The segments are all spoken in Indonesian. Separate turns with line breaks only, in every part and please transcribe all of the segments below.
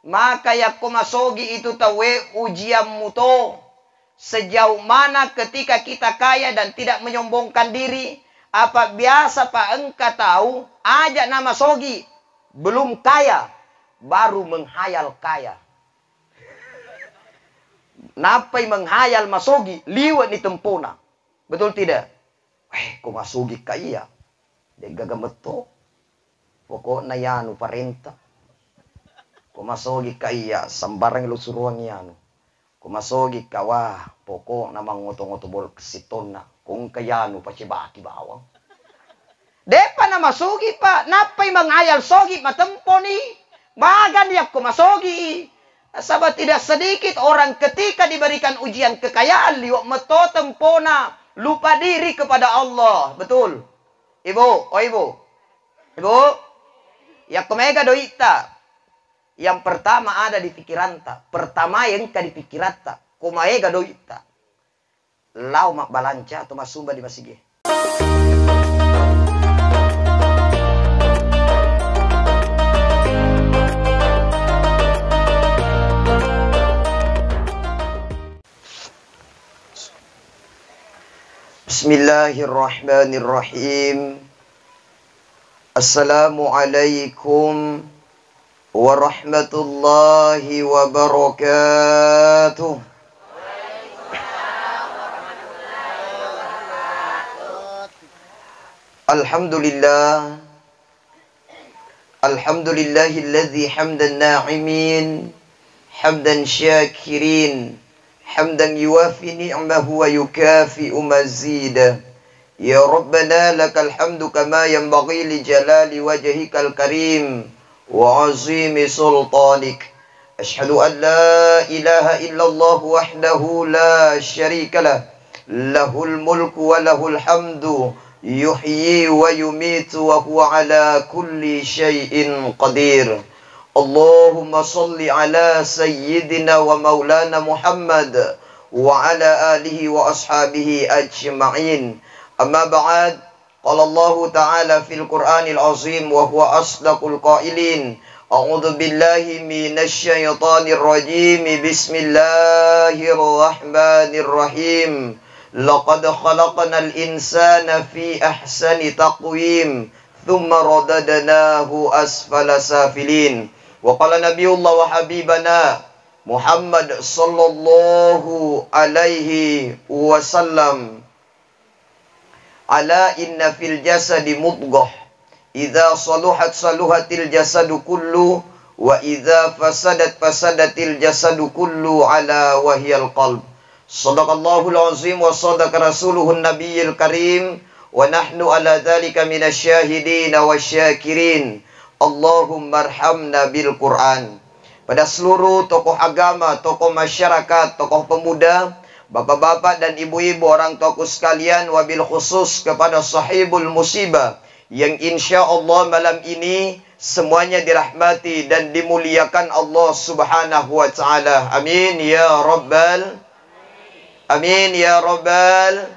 maka yakko masogi itu tawe ujianmu to. Sejauh mana ketika kita kaya dan tidak menyombongkan diri, apa biasa Pak engkau tahu, ajak nama sogi, belum kaya, baru menghayal kaya. Napai menghayal masogi, liwat ni tempona. Betul tidak? Ko masogi kaya. Dia gagameto. Pokoknya yanu parenta. Ko masogi kaya, sambarang lu suruang yanu. Kumasogi kawah, pokok namang ngoto-ngoto bol kesitona. Kung kayano pa siya baki bawang. Depa na masugi pa. Napay mangayal sogi matempo ni. Magan yak kumasogi. Sabat tidak sedikit orang ketika diberikan ujian kekayaan. Liwak meto tempona. Lupa diri kepada Allah. Betul. Ibu. Oh ibu. Ibu. Yak kumega doita. Yang pertama ada di pikiran tak. Pertama yang ka di pikiran tak. Kumae gadoi tak. Lau mak balanca atau masumba di masige. Bismillahirrahmanirrahim. Assalamualaikum warahmatullahi wabarakatuh. Alhamdulillah. Alhamdulillahilladzi hamdan na'imin, hamdan syakirin, hamdan yuwafi ni'mahu wa yukafi'u mazida. Ya Rabbana lakal hamdu kama yanbaghi li jalali wajhikal karim wa azimi sultanik. Ashhadu an la ilaha illallah wahdahu la syarika lah. Lahul mulku wa lahul hamdu yuhyi wa yumitu wa huwa ala kulli syai'in qadir. Allahumma salli ala sayyidina wa maulana Muhammad wa ala alihi wa ashabihi ajma'in. Amma ba'd. Qala Allah Ta'ala fil Qur'anil Azim wa huwa asdaqul qailin. A'udzu billahi minasy syaithanir rajim. Bismillahirrahmanirrahim. Laqad khalaqnal insana fi ahsani taqwim. Thumma radadnahu asfala safilin. Wa qala nabiyullah wa habibana Muhammad sallallahu alaihi wasallam. Ala inna fil jasadi mudghah idza saluhat saluhatil jasadu kullu wa idza fasadat fasadatil jasadu kullu ala wahyal qalb. Shadaqallahul azim wa sadaqa rasuluhun nabiyil karim wa nahnu ala dzalika minasyahidin wasyakirin. Allahumma arhamna bil Qur'an. Pada seluruh tokoh agama, tokoh masyarakat, tokoh pemuda, bapak-bapak dan ibu-ibu, orang tua sekalian, wabil khusus kepada sahibul musibah yang insya Allah malam ini semuanya dirahmati dan dimuliakan Allah Subhanahu wa taala. Amin ya rabbal amin ya rabbal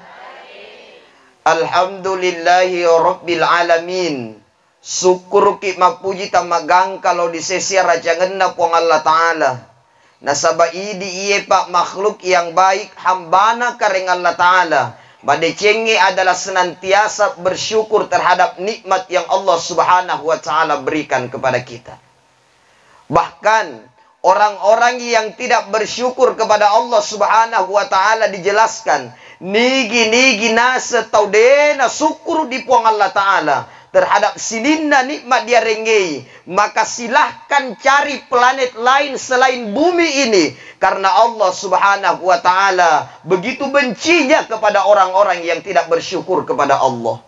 alhamdulillahi rabbil alamin. Syukur ki mapuji tamagang kalau di sesi rajangan na puang Allah taala. Nasaba idi iye pak makhluk yang baik hambana kareng Allah Ta'ala. Badecenge adalah senantiasa bersyukur terhadap nikmat yang Allah Subhanahu wa Ta'ala berikan kepada kita. Bahkan orang-orang yang tidak bersyukur kepada Allah Subhanahu wa Ta'ala dijelaskan. Nigi nasa taudena syukur di puang Allah Ta'ala. Terhadap sininna nikmat dia renggei, maka silahkan cari planet lain selain bumi ini, karena Allah Subhanahu wa taala begitu bencinya kepada orang-orang yang tidak bersyukur kepada Allah.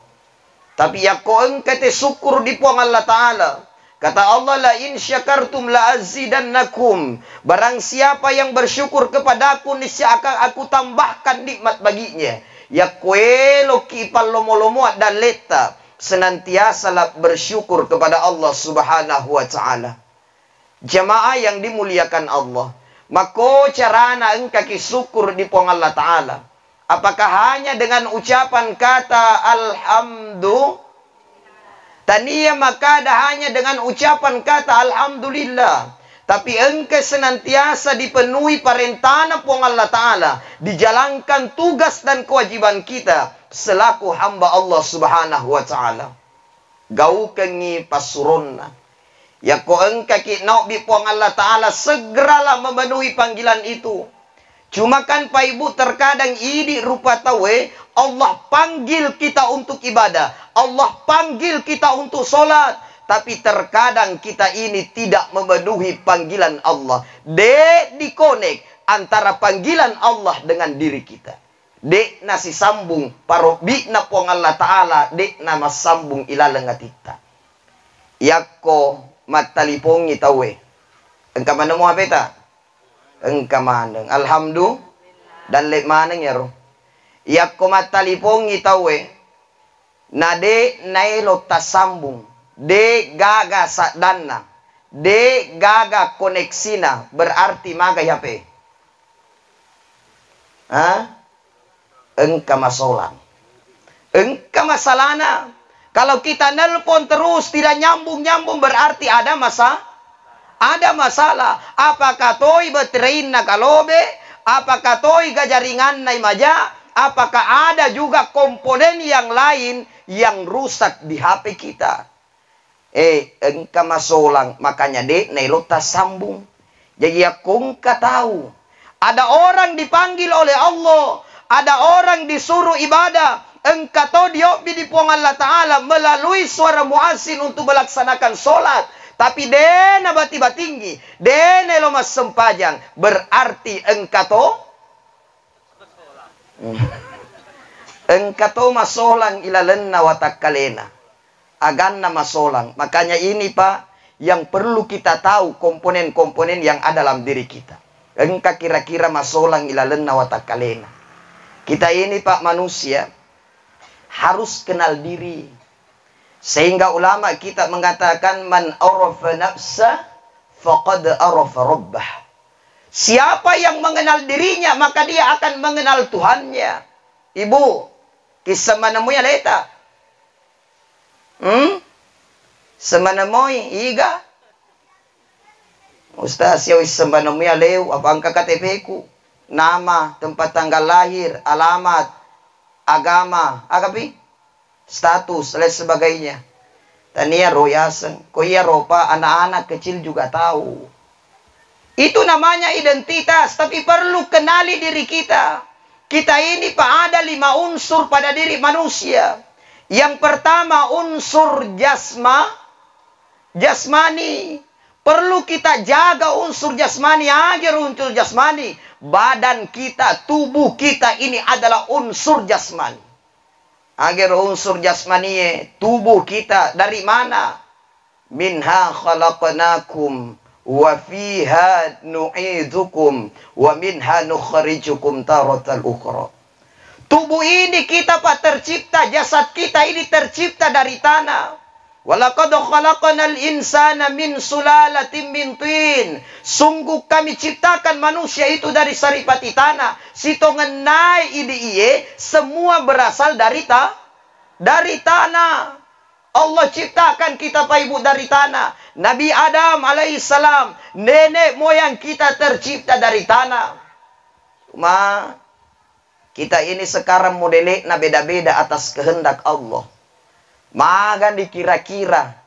Tapi ya ko engkate syukur di puang Allah taala. Kata Allah, la in syakartum la azidannakum. Barang siapa yang bersyukur kepadaku, niscaya akan aku tambahkan nikmat baginya. Ya kuelo ki pallomo-lomo dan leta. Senantiasalah bersyukur kepada Allah Subhanahu wa taala. Jamaah yang dimuliakan Allah, maka carana engkau syukur di puang Allah taala. Apakah hanya dengan ucapan kata alhamdulillah? Tania maka ada hanya dengan ucapan kata alhamdulillah. Tapi engkau senantiasa dipenuhi perintah puang Allah Ta'ala. Dijalankan tugas dan kewajiban kita selaku hamba Allah Subhanahu wa Ta'ala. Gau kengi pasuronna. Ya ko engkau kinau bi puang Allah Ta'ala segeralah memenuhi panggilan itu. Cuma kan Pak Ibu terkadang ini rupa tawe Allah panggil kita untuk ibadah. Allah panggil kita untuk sholat. Tapi terkadang kita ini tidak memenuhi panggilan Allah. Dek dikonek antara panggilan Allah dengan diri kita. Dek nasi sambung parobi na puang Allah Ta'ala. Dek nama sambung ilalang atita. Yako matalipongi tawe. Engkau mana mo apeta? Engkau maneng. Alhamdulillah. Dan lek maneng ya roh. Yako matalipongi tawe. Nade nailo tasambung. De gaga sadana, de gaga koneksina, berarti maga yape. Engkau masolang. Engkau masalana. Kalau kita nelpon terus tidak nyambung-nyambung berarti ada masalah. Apakah toi betrein na kalobe? Apakah toi gajaringan na imaja? Apakah ada juga komponen yang lain yang rusak di HP kita? Engkau masolang, makanya nailota sambung. Jadi aku tahu ada orang dipanggil oleh Allah, ada orang disuruh ibadah. Engkau tahu dia di puang Allah Ta'ala melalui suara muazzin untuk melaksanakan solat. Tapi dena batiba tinggi, dena lomas sempajang, berarti engkau tahu engkau tahu masolang ilalenna watakalena. Agan nama solang. Makanya ini Pak, yang perlu kita tahu komponen-komponen yang ada dalam diri kita. Engkau kira-kira masolang ilalenna watakalena. Kita ini Pak manusia harus kenal diri. Sehingga ulama kita mengatakan man arafa nafsa faqad arafa rabbah. Siapa yang mengenal dirinya maka dia akan mengenal Tuhannya. Ibu, kisah mana mu ya leta? Semana moy iga Ustaz yaw semana mo lew apa ang KTP ku, nama, tempat tanggal lahir, alamat, agama, agapi, status, lain sebagainya. Tania royasan, koya ropa anak-anak kecil juga tahu. Itu namanya identitas, tapi perlu kenali diri kita. Kita ini Pak ada 5 unsur pada diri manusia. Yang pertama unsur jasmani. Perlu kita jaga unsur jasmani agar unsur jasmani. Badan kita, tubuh kita ini adalah unsur jasmani. Agar unsur jasmani, tubuh kita dari mana? Minha khalaqnakum wa fiha nu'idukum wa minha nukhrijukum taratal ukhra. Tubuh ini kita Pak tercipta, jasad kita ini tercipta dari tanah. Walaqad khalaqnal insana min sulalatin min tin. Sungguh kami ciptakan manusia itu dari saripati tanah. Sitongenai ini iye semua berasal dari tanah. Allah ciptakan kita Pak Ibu dari tanah. Nabi Adam alaihissalam, nenek moyang kita tercipta dari tanah. Cuma kita ini sekarang modelnya beda-beda atas kehendak Allah. Magan dikira-kira.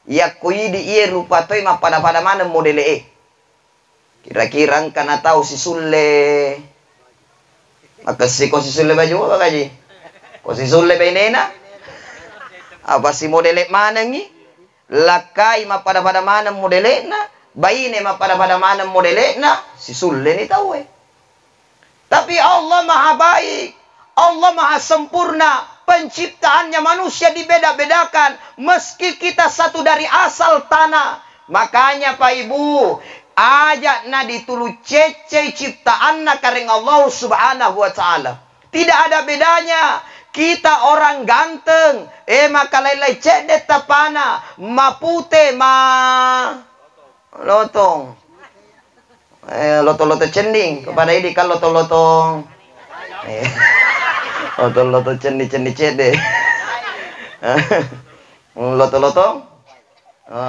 Ya kui di iye rupa toy ma pada mana modele. Kira-kira karena tahu si sulle. Maka si sulle baju apa kaji? Ko si sulle benena. Apa si modele mana ni? Lakai ma pada mana modele na. Baine ma pada mana modele na. Si sulle ni tahu Tapi Allah maha baik. Allah maha sempurna. Penciptaannya manusia dibeda-bedakan. Meski kita satu dari asal tanah. Makanya Pak Ibu. Ajak na ditulu cece ciptaan na kareng Allah subhanahu wa ta'ala. Tidak ada bedanya. Kita orang ganteng. Maka lain-lain cedet tapana. Mapute lotong. Loto-loto cending kepada ini kan loto-loto loto-loto cendi cede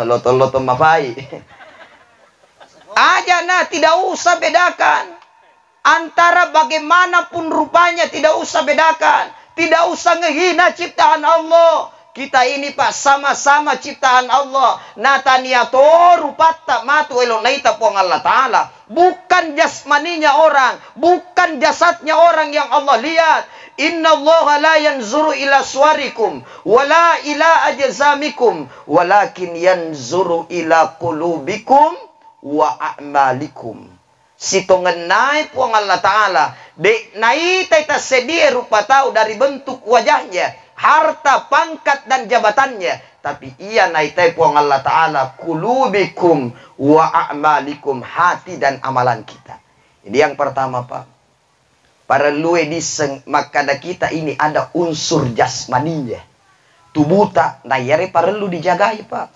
loto-loto mapai Aja nah, tidak usah bedakan. Antara bagaimanapun rupanya, tidak usah bedakan. Tidak usah ngehina ciptaan Allah. Kita ini Pak sama-sama ciptaan Allah. Nataniato rupatta matu elonaita pong Allah Ta'ala. Bukan jasmaninya orang. Bukan jasadnya orang yang Allah lihat. Inna Allah la yanzuru ila suwarikum. Wala ila ajzamikum. Walakin yanzuru ila qulubikum wa a'malikum. Sito ngenai puang Allah Ta'ala. De nai taita sedia rupa tahu dari bentuk wajahnya, harta, pangkat, dan jabatannya. Tapi ia nai tai puang Allah Ta'ala. Kulubikum wa a'malikum. Hati dan amalan kita. Jadi yang pertama Pak. Para luwe diseng makada kita ini ada unsur jasmaninya. Tubuh tak nayare perlu dijagai Pak.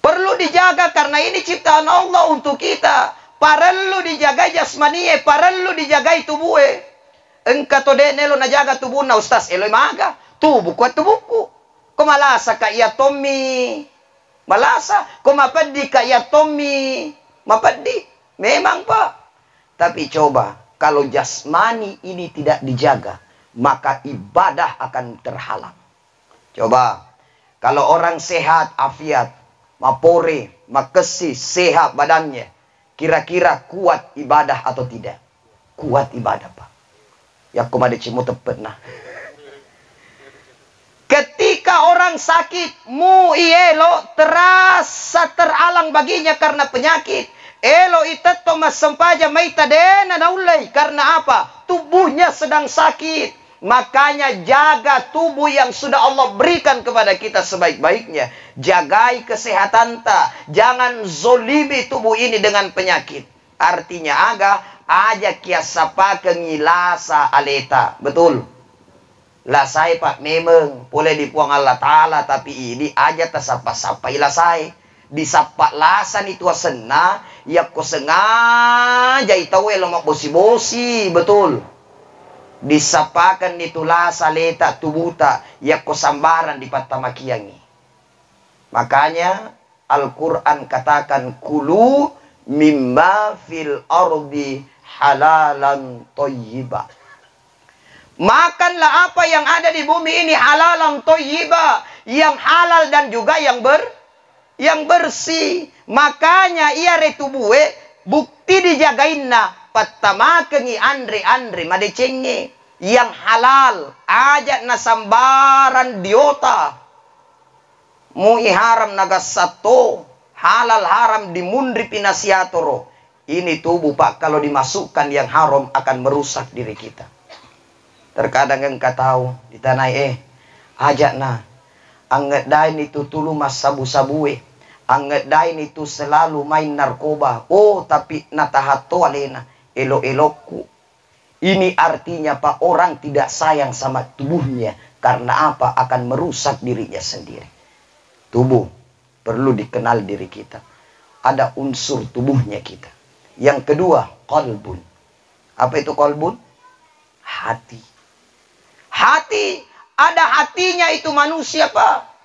Perlu dijaga karena ini ciptaan Allah untuk kita. Perlu dijaga jasmaniye, perlu dijaga tubuhe. Engka to de nelo najaga tubuh na ustaz eloy maga. Tubuh kuat tubuhku. Ko malasa ka iya Tommy. Malasa. Ko mapadi ka iya Tommy. Mapadi. Memang Pak. Tapi coba kalau jasmani ini tidak dijaga, maka ibadah akan terhalang. Coba kalau orang sehat afiat, mapore, makesi, sehat badannya. Kira-kira kuat ibadah atau tidak? Kuat ibadah Pak. Ya kumade cimu tepet nah. Ketika orang sakit, mu ielo terasa teralang baginya karena penyakit. Elo iteto mas sempaja maita dena naulai. Karena apa? Tubuhnya sedang sakit. Makanya jaga tubuh yang sudah Allah berikan kepada kita sebaik-baiknya. Jagai kesehatan ta. Jangan zolimi tubuh ini dengan penyakit. Artinya aja kiasapa kengilasa aleta. Betul. Lasai Pak memang boleh dipuang Allah Ta'ala. Tapi ini aja tasapa-sapa ilasai. Disapa lasan itu asena. Ya ko sengaja itawe lomak bosi-bosi. Betul. Disapakan itulah saleta tubuta ya kosambaran di patamakiangi. Makanya Al-Quran katakan kulu mimma fil ardi halalan thayyiba. Makanlah apa yang ada di bumi ini halalan thayyiba, yang halal dan juga yang bersih. Makanya ia retubuhe bukti dijagainna patamakengi andre madecenge yang halal ajak nasambaran diota mu iharam nagasato halal haram dimundri pinasiatoro. Ini tubuh Pak kalau dimasukkan yang haram akan merusak diri kita. Terkadang engkau tahu di tanah ajak na anget dain itu tulu mas sabu-sabue, anget dain itu selalu main narkoba. Oh tapi natahato alena elo-elokku. Ini artinya Pak orang tidak sayang sama tubuhnya. Karena apa? Akan merusak dirinya sendiri. Tubuh perlu dikenal diri kita. Ada unsur tubuhnya kita. Yang kedua, qalbun. Apa itu qalbun? Hati. Hati. Ada hatinya itu manusia Pak.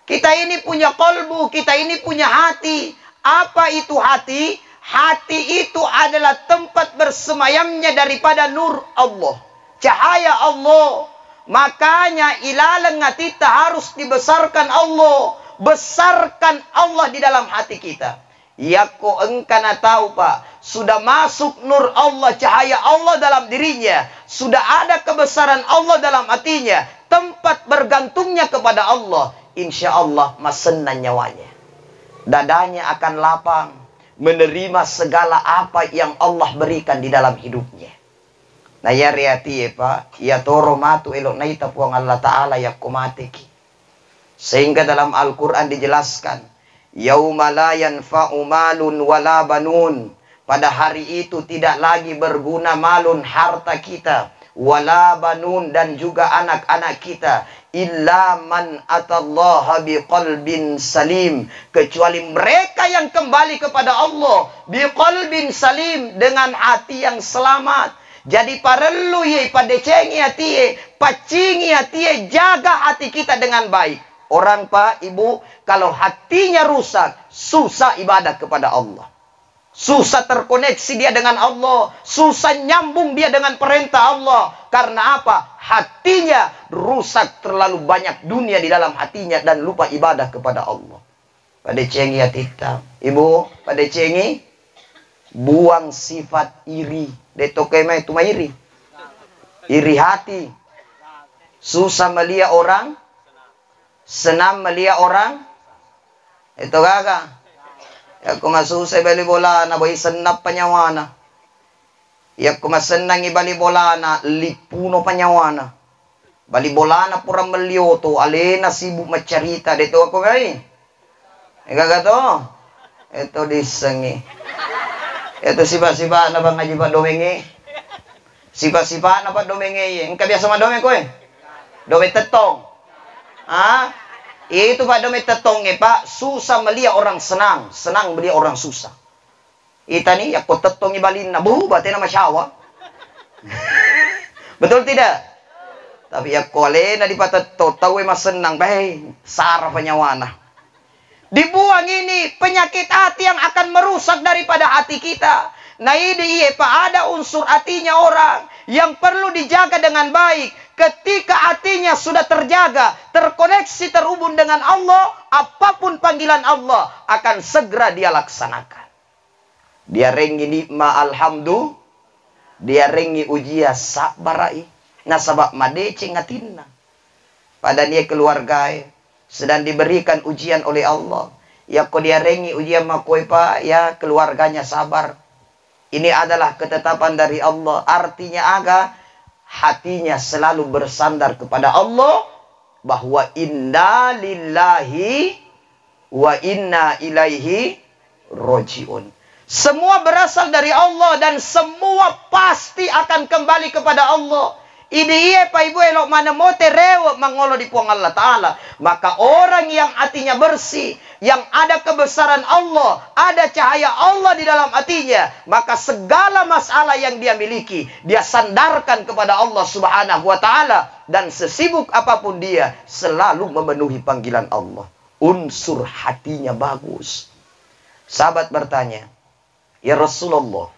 Kita ini punya qalbu. Kita ini punya hati. Apa itu hati? Hati itu adalah tempat bersemayamnya daripada nur Allah. Cahaya Allah. Makanya ilalang kita harus dibesarkan Allah. Besarkan Allah di dalam hati kita. Ya ko engkana tahu Pak. Sudah masuk nur Allah, cahaya Allah dalam dirinya. Sudah ada kebesaran Allah dalam hatinya. Tempat bergantungnya kepada Allah. Insya Allah masenan nyawanya. Dadanya akan lapang. Menerima segala apa yang Allah berikan di dalam hidupnya. Nah ya riati ya Pak. Ya toro matu elok naita puang Allah Ta'ala ya kumatiki. Sehingga dalam Al-Quran dijelaskan. Yauma la yanfa'u malun wala banun. Pada hari itu tidak lagi berguna malun harta kita. Wala banun dan juga anak-anak kita. Illa man atallaha biqalbin salim. Kecuali mereka yang kembali kepada Allah. Biqalbin salim. Dengan hati yang selamat. Jadi parelu ye padecengi hati pacingi hati jaga hati kita dengan baik. Orang Pak, Ibu, kalau hatinya rusak, susah ibadah kepada Allah. Susah terkoneksi dia dengan Allah. Susah nyambung dia dengan perintah Allah. Karena apa? Hatinya rusak, terlalu banyak dunia di dalam hatinya dan lupa ibadah kepada Allah. Pada cengi hati hitam. Ibu, pada cengi buang sifat iri. Detokema itu mah iri. Iri hati. Susah melihat orang, senang melihat orang. Itu kakak. Ya ko masusay bali bola na boy senap panyawana. Ya ko masenang ibali bola na lipuno panyawana. Bali bola na pura melioto alena sibuk macarita dito ako bay. Ikaga to. Ito disengi. Ito sipa-sipa na bang ngaji pa domengi. Sipa-sipa na pa domengi. Engka biasa madome ko eh. Dome tetong. Ha? Itu Pak Dome tetongnya Pak, susah melihat orang senang, senang melihat orang susah. Ita nih, aku tetongnya balin na, berarti nama syawa. Betul tidak? Tapi ya kolena di pateto, tahu mas senang, baik, sarah penyawana. Dibuang ini penyakit hati yang akan merusak daripada hati kita. Nah ini iya Pak, ada unsur hatinya orang yang perlu dijaga dengan baik. Ketika hatinya sudah terjaga, terkoneksi, terhubung dengan Allah, apapun panggilan Allah akan segera dia laksanakan. Dia rengi nikma alhamdulillah, dia rengi ujian sabarai. Nah sabab madece ngatinna. Pada dia keluarga sedang diberikan ujian oleh Allah. Ya kau dia rengi ujian makoi Pak, ya keluarganya sabar. Ini adalah ketetapan dari Allah. Artinya hatinya selalu bersandar kepada Allah. Bahwa inna lillahi wa inna ilaihi roji'un. Semua berasal dari Allah dan semua pasti akan kembali kepada Allah. Ini iya Pak Ibu elok mana mote rewek mangolo di puang Allah Ta'ala. Maka orang yang hatinya bersih, yang ada kebesaran Allah, ada cahaya Allah di dalam hatinya, maka segala masalah yang dia miliki, dia sandarkan kepada Allah Subhanahu wa Ta'ala. Dan sesibuk apapun dia, selalu memenuhi panggilan Allah. Unsur hatinya bagus. Sahabat bertanya, ya Rasulullah,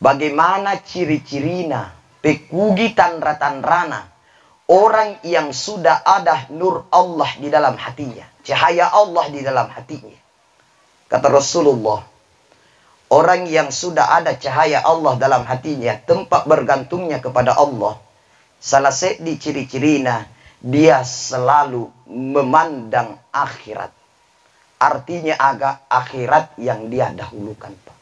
bagaimana ciri-cirina pekugi tanra-tanrana orang yang sudah ada nur Allah di dalam hatinya, cahaya Allah di dalam hatinya? Kata Rasulullah, orang yang sudah ada cahaya Allah dalam hatinya, tempat bergantungnya kepada Allah, salah satu ciri-cirina dia selalu memandang akhirat. Artinya akhirat yang dia dahulukan Pak.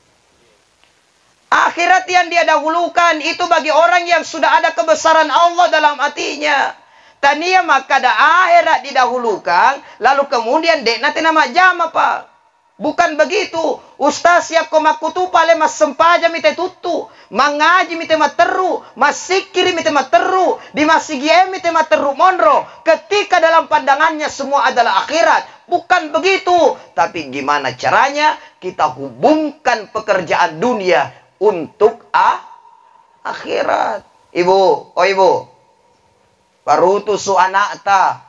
Akhirat yang dia dahulukan itu bagi orang yang sudah ada kebesaran Allah dalam hatinya. Tania maka ada akhirat didahulukan, lalu kemudian dek nanti nama jama Pak. Bukan begitu. Ustaz ya komakutu pale mas sempaja mite tutu, mangaji mite materu, masikiri mite materu, di masigie mite materu monro. Ketika dalam pandangannya semua adalah akhirat. Bukan begitu. Tapi gimana caranya kita hubungkan pekerjaan dunia untuk akhirat. Ibu, oh ibu, parutusu anak ta,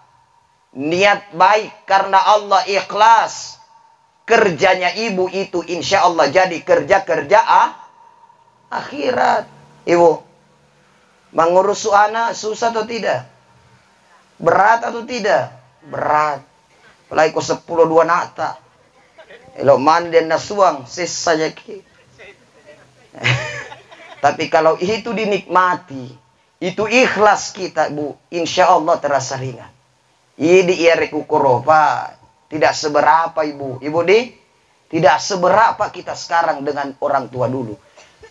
niat baik karena Allah ikhlas. Kerjanya ibu itu insya Allah jadi kerja-kerja akhirat. Ibu, mengurus anak susah atau tidak? Berat atau tidak? Berat. Apalagi ko 10 dua nata. Elo manden na suang sisa ki. Tapi kalau itu dinikmati, itu ikhlas kita Bu, insya Allah terasa ringan. Ini iare kukoropa, tidak seberapa Ibu. Ibu di, tidak seberapa kita sekarang dengan orang tua dulu.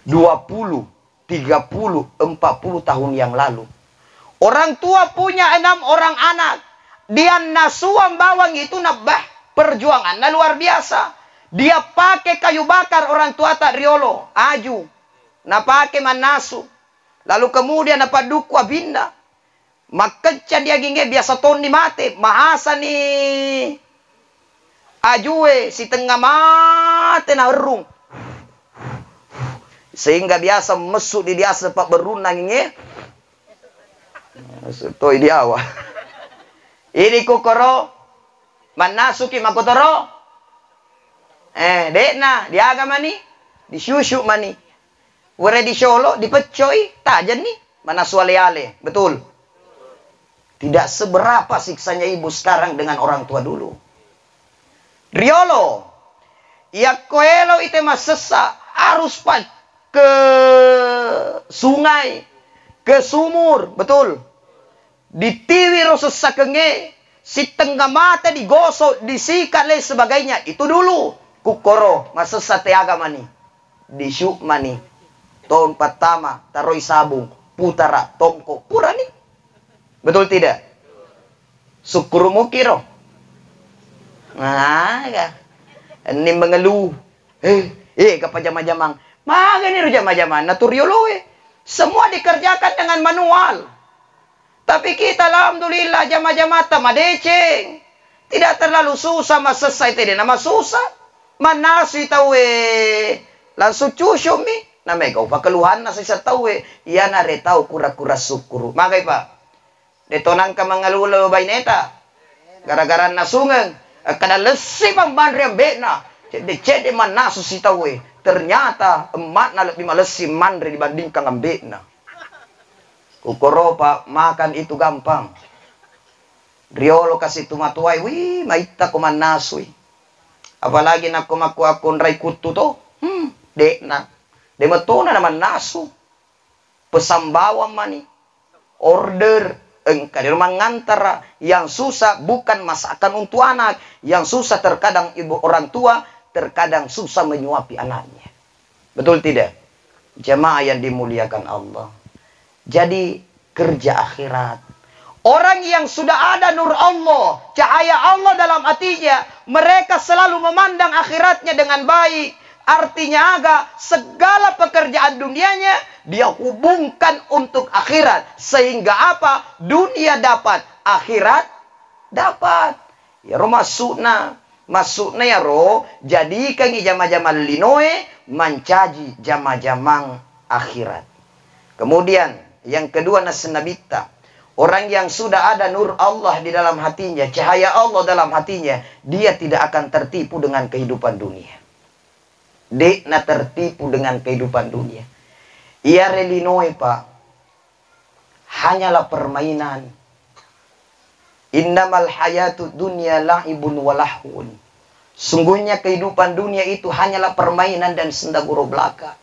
20, 30, 40 tahun yang lalu. Orang tua punya 6 orang anak. Dia nasuam bawang itu nabah perjuangan. Nah luar biasa. Dia pakai kayu bakar orang tua tak riolo, aju. Nah pakai manasu. Lalu kemudian apa duku abinda. Makanya dia gingge biasa ton di mate. Mahasa nih. Ajue si tengah mate na erung. Sehingga biasa mesuk di dia sepak berunang gingge. Toi dia awal. Ini kukoro. Manasuki makotoro. Dek na, di agama ni, di syusyu mani. Were di Solo, di pecoi, tajan nih. Mana suale-ale, betul. Tidak seberapa siksanya ibu sekarang dengan orang tua dulu. Riolo, ya koelo ite masesa, harus ke sungai, ke sumur, betul. Ditiwi rosesa kenge, si tengah mata digosok, disikat dan sebagainya. Itu dulu. Kukoro, masesa te agama nih. Di syuk mani. Tahun pertama, taroi sabung, putara, tongko, purani. Betul tidak? Syukurmu kiro. Nah, ini mengeluh. Kapa jama-jamang. Maga ni jama-jamang, naturiolowe. Semua dikerjakan dengan manual. Tapi kita alhamdulillah jama-jama tamadeceng. Tidak terlalu susah masesai tadi nama susah. Manasi tawe. Langsung cusum mi. Namanya kau pakeluhan na sa tawe. Iya na re tau kura-kura sukuru. Magay pa. Detonang ka mga lulo bayneta. Gara-gara nasungan. Kada lesi pang bandri ang betna. Cede man naso si tawe. Ternyata emat na lebih malesi mandri dibandingkan ang betna. Kukoro pa, makan itu gampang. Riolo kasi tumatuay, wih, maita ko man nasoy. Apalagi na kumakuha akong ray kutu to. Dek na. De matuna naman naso. Pesambawang mani. Order. Engkau di rumah ngantara. Yang susah bukan masakan untuk anak. Yang susah terkadang ibu orang tua. Terkadang susah menyuapi anaknya. Betul tidak? Jemaah yang dimuliakan Allah. Jadi kerja akhirat. Orang yang sudah ada nur Allah, cahaya Allah dalam hatinya, mereka selalu memandang akhiratnya dengan baik. Artinya segala pekerjaan dunianya dia hubungkan untuk akhirat. Sehingga apa? Dunia dapat, akhirat dapat. Ya roh masukna ya roh, jadikan jama-jama linoe mencaji jama-jamang akhirat. Kemudian yang kedua nasenabita. Orang yang sudah ada nur Allah di dalam hatinya, cahaya Allah dalam hatinya, dia tidak akan tertipu dengan kehidupan dunia. Dia na tertipu dengan kehidupan dunia. Ia relinoe pak. Hanyalah permainan. Innamal hayatu dunya la'ibun walahun. Sungguhnya kehidupan dunia itu hanyalah permainan dan senda gurau belaka.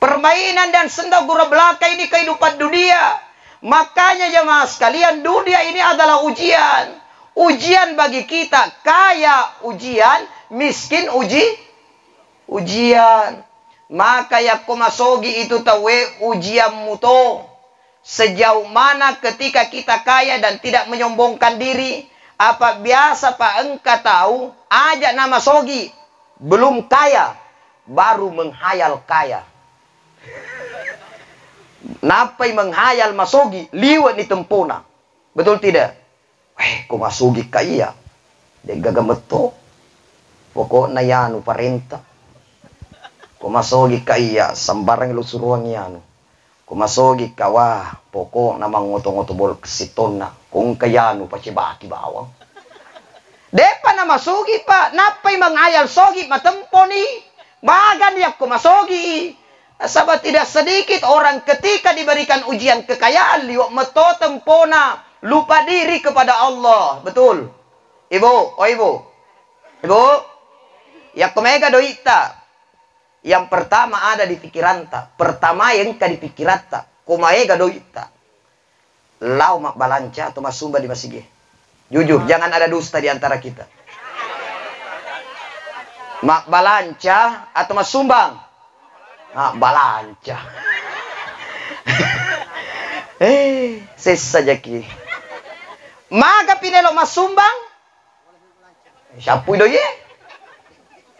Permainan dan senda gurau belaka ini kehidupan dunia. Makanya jemaah sekalian, dunia ini adalah ujian. Ujian bagi kita. Kaya ujian, miskin ujian. Maka ya kumasogi itu tawe ujian muto. Sejauh mana ketika kita kaya dan tidak menyombongkan diri. Apa biasa pak engkau tahu, ajak nama sogi. Belum kaya, baru menghayal kaya. Napai menghayal masogi, liwat ni tempona. Betul tidak? Kung masogi kaya. Dia gagameto. Pokoknya yanu parenta. Kung masogi kaya, sambarang ilusuruang yanu. Kung masogi kawa, pokok na mangoto-ngoto bol siton na. Kung kayanu pa baki bawang. Depa na masogi pa. Napay menghayal sogi, matempo ni. Magan yak kung masogi. Sahabat tidak sedikit orang ketika diberikan ujian kekayaan liwat meto tempona lupa diri kepada Allah. Betul. Ibu, ibu. Ibu, ya kumega doita. Yang pertama ada di pikiran ta. Pertama yang ka di pikiran ta. Kumaega doita. Lau mak balanca atau masumba di masige. Jujur, jangan ada dusta di antara kita. Mak balanca atau masumbang. Balanca. Sesa jaki. Maga pinelo masumbang. Siapu doye.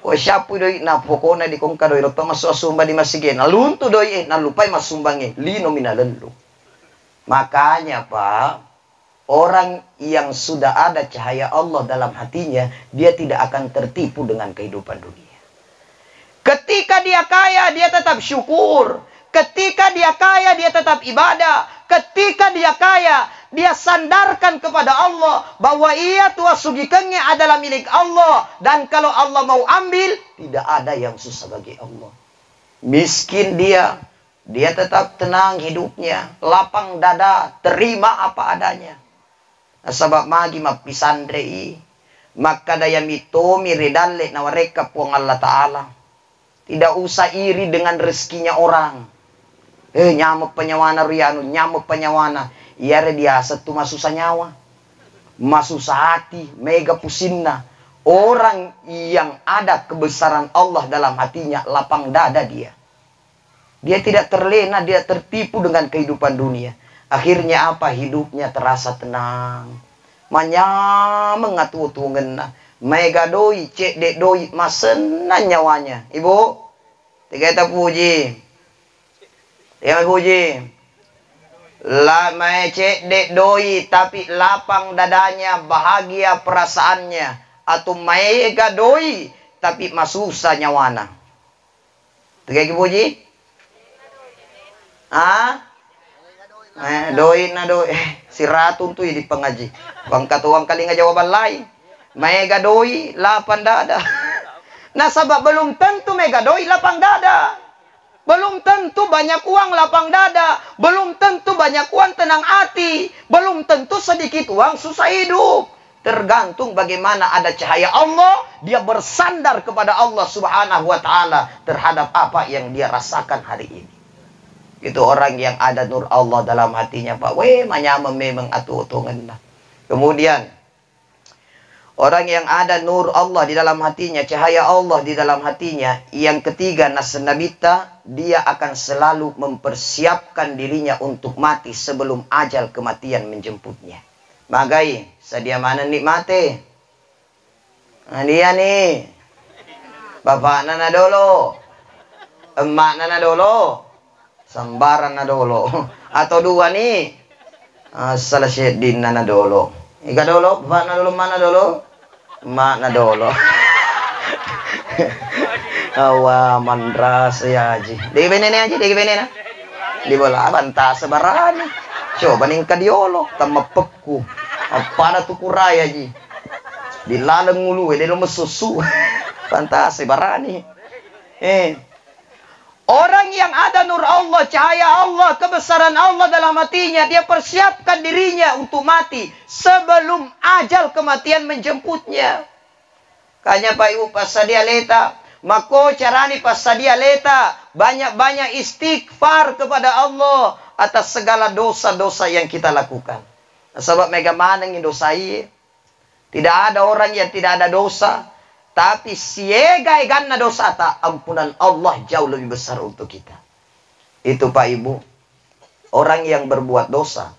Ko siapu doye na pokona di kongka doye to masuk sumba di masige. Na luntu doye na lupai masumbange lino minalelu. Makanya Pak, orang yang sudah ada cahaya Allah dalam hatinya, dia tidak akan tertipu dengan kehidupan dunia. Ketika dia kaya, dia tetap syukur. Ketika dia kaya, dia tetap ibadah. Ketika dia kaya, dia sandarkan kepada Allah bahwa ia tua sugikengnya adalah milik Allah, dan kalau Allah mau ambil, tidak ada yang susah bagi Allah. Miskin dia tetap tenang hidupnya, lapang dada, terima apa adanya. Nah, sebab magi mapisandrei, maka daya mitomi redalle na wareka puang Allah Ta'ala. Tidak usah iri dengan rezekinya orang. Nyamuk penyawana rianu, nyamuk penyawana. Iare biasa tuh masusah nyawa, masusah hati, mega pusinna. Orang yang ada kebesaran Allah dalam hatinya, lapang dada dia. Dia tidak terlena, dia tertipu dengan kehidupan dunia. Akhirnya apa? Hidupnya terasa tenang. Manyameng atu-utungena. Mega doi, cek dek doi, masena nyawanya. Ibu, tiga kita puji. Tiga puji. La mae cek dek doi, tapi lapang dadanya, bahagia perasaannya. Atau mega doi, tapi masusa nyawana. Tiga kita puji. Doi na doi. Si Ratu tuh di pengaji. Bang katuang kali nga jawaban lain. Mega doi, lapang dada. Nah, sebab belum tentu mega doi lapang dada. Belum tentu banyak uang lapang dada. Belum tentu banyak uang tenang hati. Belum tentu sedikit uang susah hidup. Tergantung bagaimana ada cahaya Allah. Dia bersandar kepada Allah Subhanahu wa Ta'ala terhadap apa yang dia rasakan hari ini. Itu orang yang ada nur Allah dalam hatinya, Pak. Manyama memang atu-utungan lah. Kemudian orang yang ada nur Allah di dalam hatinya, cahaya Allah di dalam hatinya. Yang ketiga, nasenabita, dia akan selalu mempersiapkan dirinya untuk mati sebelum ajal kematian menjemputnya. Magai, sedia mana nikmati? Nah, dia nih. Bapak nana dulu. Emak nana dulu. Sambaran na dolo. Atau dua nih. Salah syedin na dolo. Ika dolo, bapak na dolo, mana dolo? Mak na dolo. Awa mandras ya aji. Digi benene aji, digi benene. Di bola banta sebarani. Coba ning kadiolo, tamapekku. Apa na tukuray aji. Dilalang ngulu, di lo mesusu. Banta sebarani. Orang yang ada nur Allah, cahaya Allah, kebesaran Allah dalam hatinya, dia persiapkan dirinya untuk mati sebelum ajal kematian menjemputnya. Kanya Pak Ibu pas sadia leta, mako carani pas sadia leta, banyak-banyak istighfar kepada Allah atas segala dosa-dosa yang kita lakukan. Sebab mega maneng dosai, tidak ada orang yang tidak ada dosa. Tapi siegai ganna dosa tak, ampunan Allah jauh lebih besar untuk kita. Itu Pak Ibu. Orang yang berbuat dosa.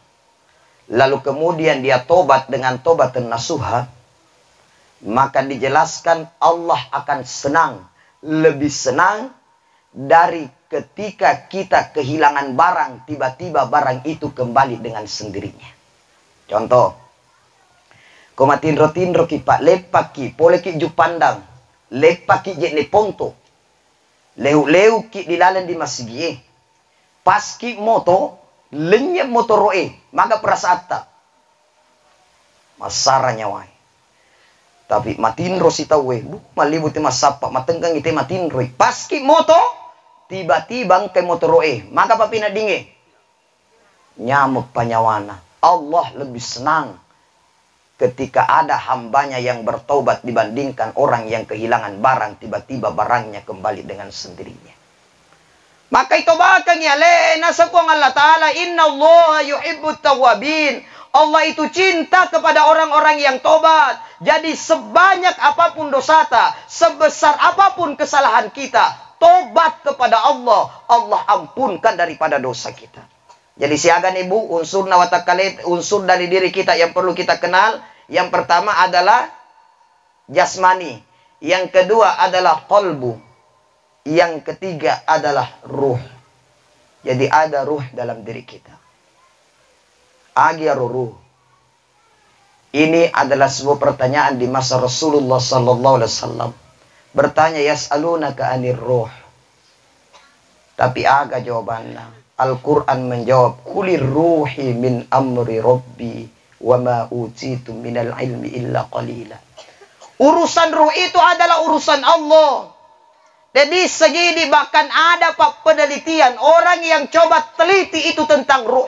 Lalu kemudian dia tobat dengan tobat nasuha. Maka dijelaskan Allah akan senang. Lebih senang dari ketika kita kehilangan barang. Tiba-tiba barang itu kembali dengan sendirinya. Contoh. Komatin rotin roki pak lepaki pole ki jupandang lepaki je le ponto leu ki dilalan di masigi paski moto lenyap motor roe maga prasata masara nyawai tapi matin rosi tawe bu malibu te masapa matenggang ite matin roi paski moto tiba-tiba ke motor roe maga papina dinge nyamuk panyawana. Allah lebih senang ketika ada hambanya yang bertobat dibandingkan orang yang kehilangan barang, tiba-tiba barangnya kembali dengan sendirinya. Maka itu bahkan ya lena sepong Allah Ta'ala, inna Allah yuhibbut tawabin. Allah itu cinta kepada orang-orang yang tobat. Jadi sebanyak apapun dosata, sebesar apapun kesalahan kita, tobat kepada Allah, Allah ampunkan daripada dosa kita. Jadi siagan ibu, unsur nawatakalit, unsur dari diri kita yang perlu kita kenal. Yang pertama adalah jasmani. Yang kedua adalah qalbu. Yang ketiga adalah ruh. Jadi ada ruh dalam diri kita. Agya ruh. Ini adalah sebuah pertanyaan di masa Rasulullah sallallahu alaihi wasallam. Bertanya yas'alunaka anir ruh. Tapi aga jawabannya. Al-Quran menjawab, kulir ruhi min amri rabbi wa ma utitu minal ilmi illa qalila. Urusan ruh itu adalah urusan Allah. Jadi segini bahkan ada Pak penelitian orang yang coba teliti itu tentang ruh.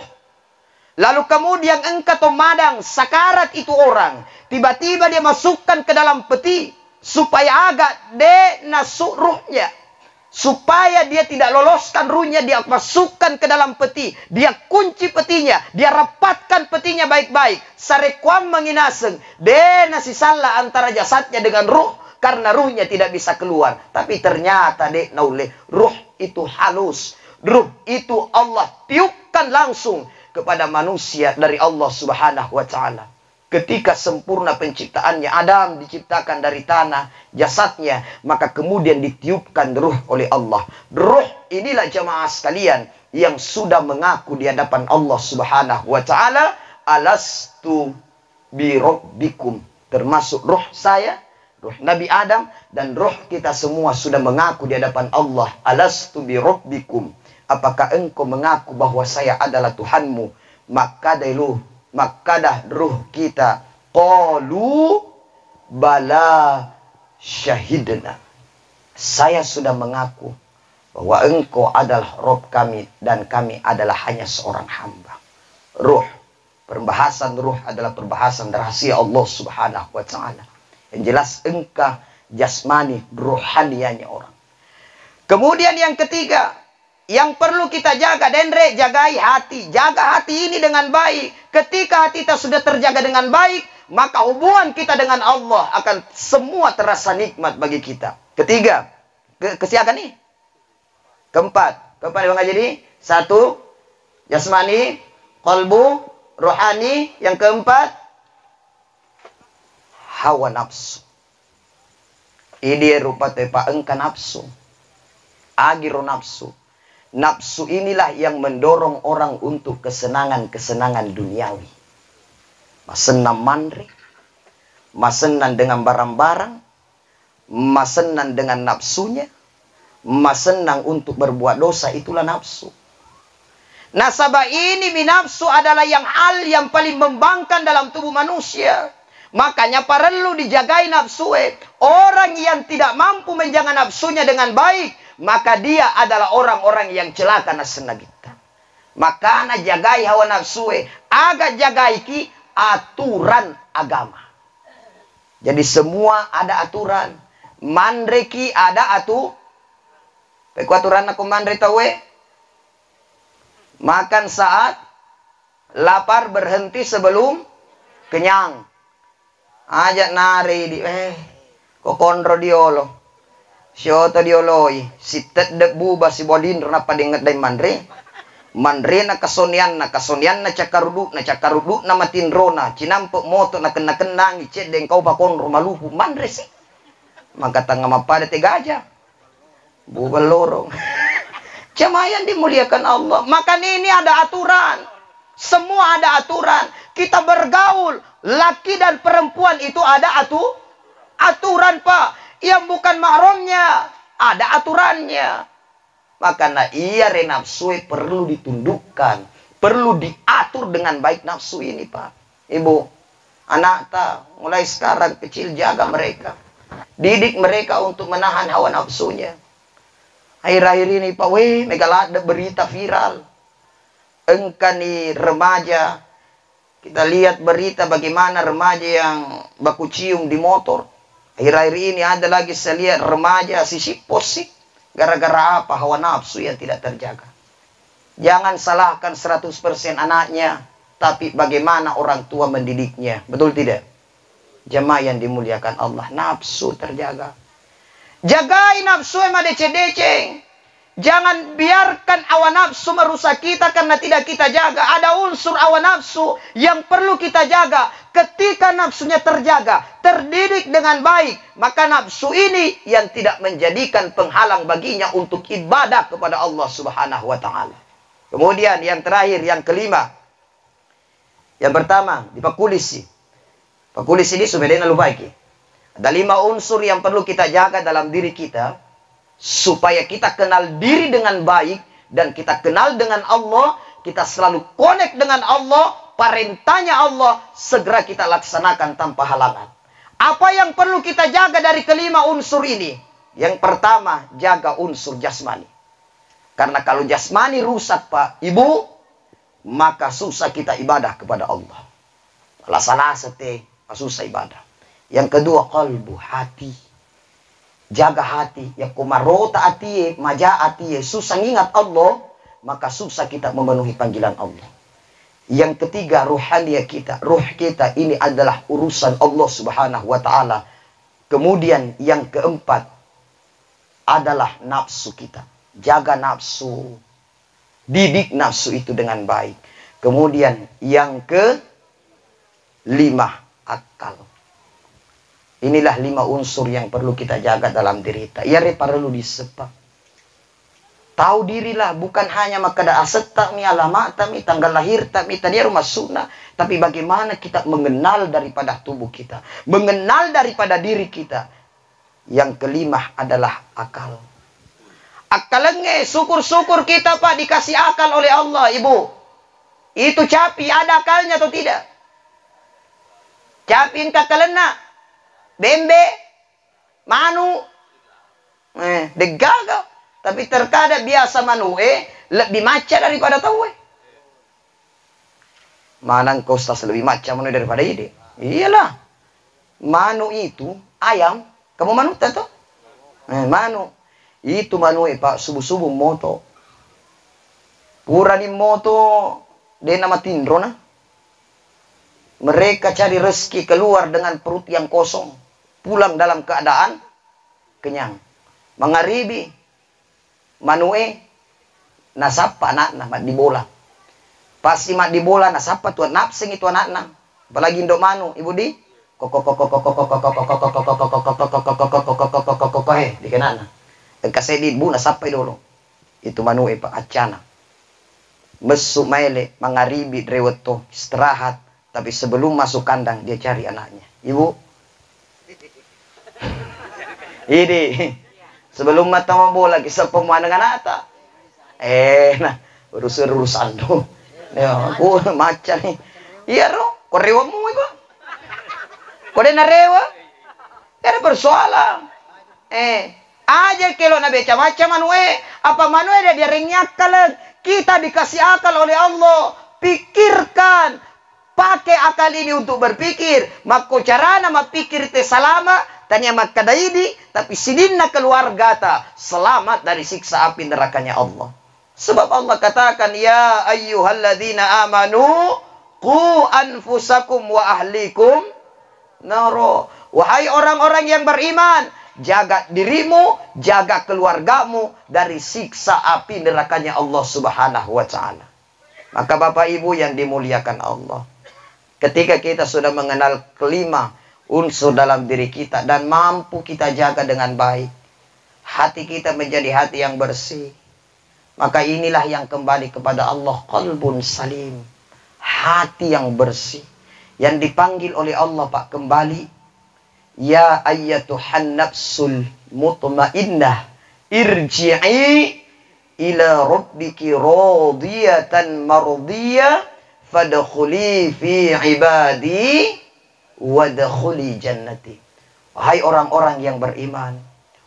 Lalu kemudian engkau madang sakarat itu orang, tiba-tiba dia masukkan ke dalam peti supaya agak nasuk ruhnya, supaya dia tidak loloskan ruhnya, dia masukkan ke dalam peti, dia kunci petinya, dia rapatkan petinya baik-baik. Sarekuam menginaseng, nasi salah antara jasadnya dengan ruh. Karena ruhnya tidak bisa keluar. Tapi ternyata ruh itu halus. Ruh itu Allah tiupkan langsung kepada manusia dari Allah subhanahu wa ta'ala. Ketika sempurna penciptaannya, Adam diciptakan dari tanah, jasadnya. Maka kemudian ditiupkan ruh oleh Allah. Ruh inilah jamaah sekalian yang sudah mengaku di hadapan Allah subhanahu wa ta'ala. Alastu birabbikum. Termasuk ruh saya, ruh Nabi Adam, dan ruh kita semua sudah mengaku di hadapan Allah. Alastu bi rabbikum. Apakah engkau mengaku bahwa saya adalah Tuhanmu? Maka dah ruh kita. Qalu bala syahidna. Saya sudah mengaku bahwa engkau adalah Rabb kami dan kami adalah hanya seorang hamba. Ruh. Perbahasan ruh adalah perbahasan rahasia Allah subhanahu wa ta'ala. Yang jelas engkau jasmani, rohanianya orang. Kemudian yang ketiga, yang perlu kita jaga, jagai hati. Jaga hati ini dengan baik. Ketika hati kita sudah terjaga dengan baik, maka hubungan kita dengan Allah akan semua terasa nikmat bagi kita. Ketiga, kesiakan nih. Keempat Bang Jadi. Satu, jasmani, qalbu, rohani. Yang keempat, hawa nafsu. Ini rupa tepa engka nafsu. Agiro nafsu. Nafsu inilah yang mendorong orang untuk kesenangan-kesenangan duniawi. Masenang mandri. Masenang dengan barang-barang. Masenang dengan nafsunya. Masenang untuk berbuat dosa. Itulah nafsu. Nasabah ini nafsu adalah hal yang paling membangkang dalam tubuh manusia. Makanya perlu dijagai nafsu. Orang yang tidak mampu menjaga nafsunya dengan baik, maka dia adalah orang-orang yang celaka nasena kita. Makanya jagai hawa nafsu. Agak jagai ki aturan agama. Jadi semua ada aturan. Mandreki ada aturan aku mandre tahu. Makan saat lapar, berhenti sebelum kenyang. Ajak nari di kok konro diolo. Siota dioloi. Si tedek buba si bodin kenapa denget dari mandre. Mandre na kasonian na cakarudu na matinrona. Cinampok moto na kena ngicet deng kau bakon malupu mandre sih. Maka tangga mapada tegaja. Buba lorong. Jamaah dimuliakan Allah. Maka ini ada aturan. Semua ada aturan. Kita bergaul. Laki dan perempuan itu ada aturan Pak. Yang bukan mahramnya. Ada aturannya. Makanya nafsu perlu ditundukkan. Perlu diatur dengan baik nafsu ini Pak. Ibu. Anak mulai sekarang kecil jaga mereka. Didik mereka untuk menahan hawa nafsunya. Akhir-akhir ini Pak, megalada berita viral. Engkau nih remaja. Kita lihat berita bagaimana remaja yang baku cium di motor. Akhir-akhir ini ada lagi saya lihat remaja sisip posik. Gara-gara apa? Hawa nafsu yang tidak terjaga. Jangan salahkan 100% anaknya. Tapi bagaimana orang tua mendidiknya. Betul tidak? Jamaah yang dimuliakan Allah. Nafsu terjaga. Jagai nafsu emang deceng. Jangan biarkan awan nafsu merusak kita karena tidak kita jaga. Ada unsur awan nafsu yang perlu kita jaga. Ketika nafsunya terjaga, terdidik dengan baik, maka nafsu ini yang tidak menjadikan penghalang baginya untuk ibadah kepada Allah Subhanahu wa taala. Kemudian yang terakhir, yang kelima. Yang pertama, dipakulisi. Pakulisi ini subedena lupaiki. Ada 5 unsur yang perlu kita jaga dalam diri kita. Supaya kita kenal diri dengan baik dan kita kenal dengan Allah, kita selalu connect dengan Allah, perintahnya Allah, segera kita laksanakan tanpa halangan. Apa yang perlu kita jaga dari kelima unsur ini? Yang pertama, jaga unsur jasmani. Karena kalau jasmani rusak, Pak, Ibu, maka susah kita ibadah kepada Allah. Salah sate, susah ibadah. Yang kedua, qalbu, hati. Jaga hati. Ya kumarota hati, maja hati, susah ingat Allah, maka susah kita memenuhi panggilan Allah. Yang ketiga, ruhania kita. Ruh kita ini adalah urusan Allah Subhanahu wa ta'ala. Kemudian yang keempat adalah nafsu kita. Jaga nafsu. Didik nafsu itu dengan baik. Kemudian yang kelima, akal. Inilah 5 unsur yang perlu kita jaga dalam diri kita. Ya perlu disepak. Tahu dirilah, bukan hanya makada aset mi alamat mi tanggal lahir mi tadi rumah sunnah, tapi bagaimana kita mengenal daripada tubuh kita, mengenal daripada diri kita. Yang kelima adalah akal. Akalnya, syukur-syukur kita, Pak, dikasih akal oleh Allah, Ibu. Itu capi, ada akalnya atau tidak? Capi kakalena, bembe, manu, degaga. Tapi terkadang biasa manu, lebih maca daripada tahu. Mana engkau ustaz lebih maca manu daripada ide? Iyalah. Manu itu ayam. Kamu manu tato? Manu. Itu manu Pak, subuh-subuh moto. Pura di moto dia nama tindro na. Mereka cari rezeki keluar dengan perut yang kosong. Pulang dalam keadaan kenyang. Mangaribi. Manue nasapa anak mat di bola. Pasti mat di bola nasapa tuan napsing itu anak. Apalagi indok manu, Ibu di dikenana. Kasih bu nasapa dulu. Itu manue Pak acana. Mesuk maile mangaribi reweto istirahat, tapi sebelum masuk kandang dia cari anaknya. Ibu. Ini sebelum mata mau bola kisah pemuan dengan ata. Nah, urusan tuh. Ya, aku macam nih. Iya ro, korewa mu iku. Kode narewa. Ada persoalan. Aja kelo na beca macam manue. Apa manue dia ringnyakkan. Kita dikasih akal oleh Allah. Pikirkan. Pakai akal ini untuk berpikir. Maka carana mapikir te salama. Tanya makadaidi. Tapi sidinna keluarga ta. Selamat dari siksa api nerakanya Allah. Sebab Allah katakan. Ya ayyuhalladzina amanu. Qu anfusakum wa ahlikum. Naro. Wahai orang-orang yang beriman. Jaga dirimu, jaga keluargamu dari siksa api nerakanya Allah Subhanahu wa ta'ala. Maka Bapak Ibu yang dimuliakan Allah, ketika kita sudah mengenal kelima unsur dalam diri kita dan mampu kita jaga dengan baik, hati kita menjadi hati yang bersih, maka inilah yang kembali kepada Allah, qalbun salim, hati yang bersih, yang dipanggil oleh Allah Pak kembali. Ya ayyatuhan nafsul mutmainnah irji'i ila rabbiki radiyatan mardiyah fadkhuli fi ibadi wadkhuli jannati. Wahai orang-orang yang beriman,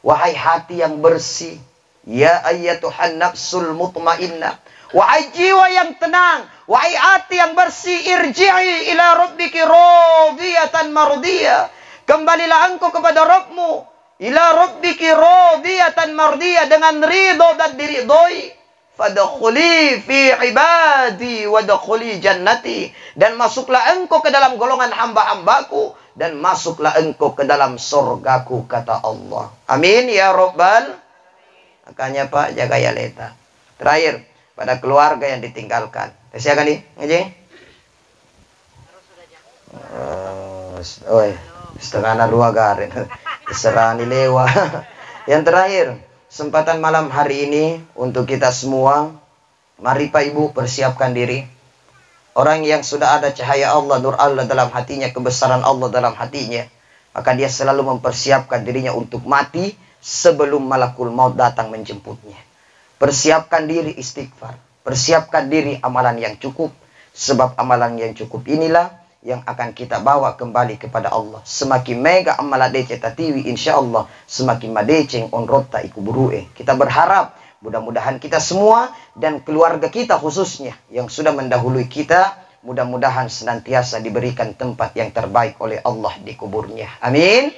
wahai hati yang bersih, ya ayyatuhan nafsul mutmainnah, wahai jiwa yang tenang, wahai hati yang bersih, irji'i ila rabbiki radiyatan mardiyah. Kembalilah engkau kepada Rabbmu. Ila rabbiki radiyatan mardiyah, dengan ridho dan diridhoi. Fadkhuli fi ibadi wadkhuli jannati, dan masuklah engkau ke dalam golongan hamba-hambaku, dan masuklah engkau ke dalam surgaku, kata Allah. Amin ya rabbal. Makanya Pak, jaga ya leta. Terakhir, pada keluarga yang ditinggalkan. Siapa nih? Ngaji? Setengah dua garin. Serah lewa. Yang terakhir, kesempatan malam hari ini untuk kita semua. Mari Pak Ibu persiapkan diri. Orang yang sudah ada cahaya Allah, nur Allah dalam hatinya, kebesaran Allah dalam hatinya, maka dia selalu mempersiapkan dirinya untuk mati sebelum malakul maut datang menjemputnya. Persiapkan diri istighfar. Persiapkan diri amalan yang cukup. Sebab amalan yang cukup inilah yang akan kita bawa kembali kepada Allah. Semakin mega amala dece tatiwi insyaallah semakin madeceng on rotta iku burue. Kita berharap mudah-mudahan kita semua dan keluarga kita khususnya yang sudah mendahului kita mudah-mudahan senantiasa diberikan tempat yang terbaik oleh Allah di kuburnya. Amin.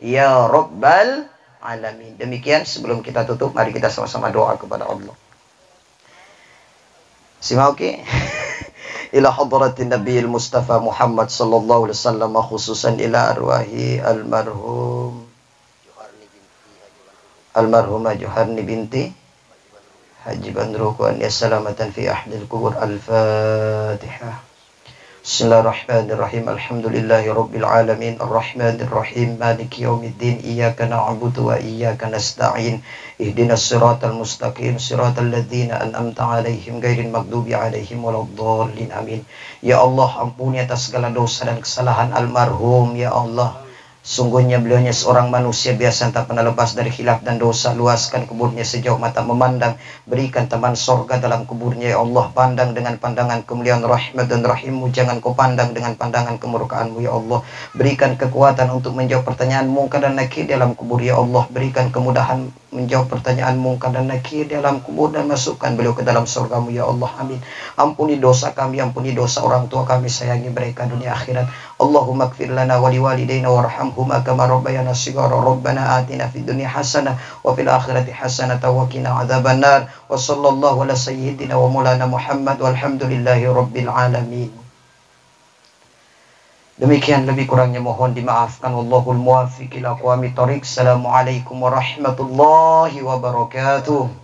Ya Rabbal Alamin. Demikian sebelum kita tutup mari kita sama-sama doa kepada Allah. Simauke. Ila hadratin Nabi Mustafa Muhammad sallallahu alaihi wasallam khususan ila arwahi almarhumah Juharni binti Haji Bandru an ya salamatan fi ahdil kubur. Al-Fatihah. Bismillahirrahmanirrahim. Alhamdulillahi rabbil alamin arrahmanir rahim maliki yaumiddin iyyaka na'budu wa iyyaka nasta'in ihdinas siratal mustaqim siratal ladzina an'amta 'alaihim ghairil maghdubi 'alaihim waladdallin amin. Ya Allah, ampuni atas segala dosa dan kesalahan almarhum. Ya Allah, sungguhnya beliaunya seorang manusia biasa tak pernah lepas dari khilaf dan dosa. Luaskan kuburnya sejauh mata memandang. Berikan taman sorga dalam kuburnya. Ya Allah, pandang dengan pandangan kemuliaan rahmat dan rahimmu. Jangan kau pandang dengan pandangan kemurkaanmu. Ya Allah, berikan kekuatan untuk menjawab pertanyaan mungkar dan nakir dalam kubur. Ya Allah, berikan kemudahan menjawab pertanyaan mungkar dan nakir dalam kubur dan masukkan beliau ke dalam surgamu. Ya Allah, amin. Ampuni dosa kami, ampuni dosa orang tua kami, sayangi mereka dunia akhirat. Allahumma ighfir lana wa liwalidayna warhamhuma kama rabbayana shighara. Rabbana atina fid dunya hasanah wa fil akhirati hasanah wa qina adzabannar. Wa sallallahu ala sayyidina wa maulana Muhammad walhamdulillahi rabbil alamin. Demikian, lebih kurangnya mohon dimaafkan. Wallahul muwaffiq ila aqwamit thoriq. Assalamualaikum warahmatullahi wabarakatuh.